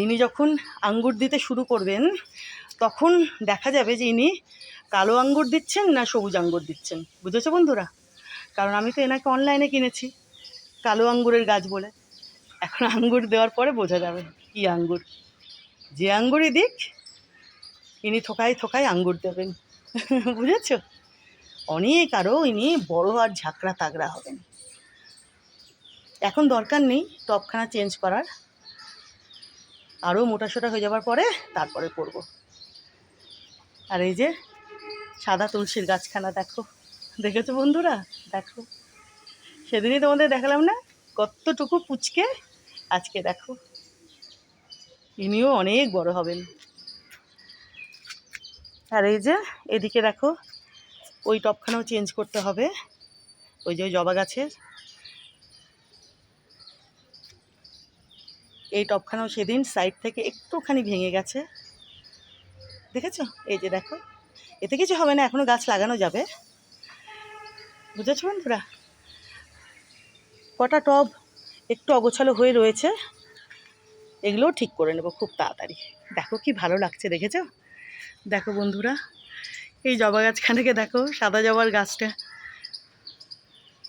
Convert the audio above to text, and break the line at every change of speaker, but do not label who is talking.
ইনি যখন আঙ্গুর দিতে শুরু করবেন তখন দেখা যাবে যে ইনি কালো আঙ্গুর দিচ্ছেন না সবুজ আঙ্গুর দিচ্ছেন। বুঝেছো বন্ধুরা? কারণ আমি তো এনাকে অনলাইনে কিনেছি কালো আঙ্গুরের গাছ বলে। এখন আঙ্গুর দেওয়ার পরে বোঝা যাবে কি আঙ্গুর। যে আঙ্গুরই দিক ইনি থোকায় থোকায় আঙ্গুর দেবেন। বুঝেছো? অনেক আরও ইনি বড় আর ঝাঁকড়া তাগড়া হবেন। এখন দরকার নেই টবখানা চেঞ্জ করার, আরও মোটাসোটা হয়ে যাবার পরে তারপরে করব। আর এই যে সাদা তুলসীর গাছখানা দেখো, দেখেছো বন্ধুরা? দেখো, সেদিনই তোমাদের দেখালাম না কতটুকু পুচকে, আজকে দেখো ইনিও অনেক বড় হবেন। আর এই যে এদিকে দেখো ওই টবখানাও চেঞ্জ করতে হবে, ওই যে জবা গাছের এই টবখানাও সেদিন সাইড থেকে একটুখানি ভেঙে গেছে, দেখেছো? এই যে দেখো, এতে কিছু হবে না, এখনো গাছ লাগানো যাবে। বুঝেছো বন্ধুরা? কটা টব একটু অগোছালো হয়ে রয়েছে, এগুলোও ঠিক করে নেব খুব তাড়াতাড়ি। দেখো কি ভালো লাগছে, দেখেছো? দেখো বন্ধুরা, এই জবা গাছখানাকে দেখো, সাদা জবার গাছটা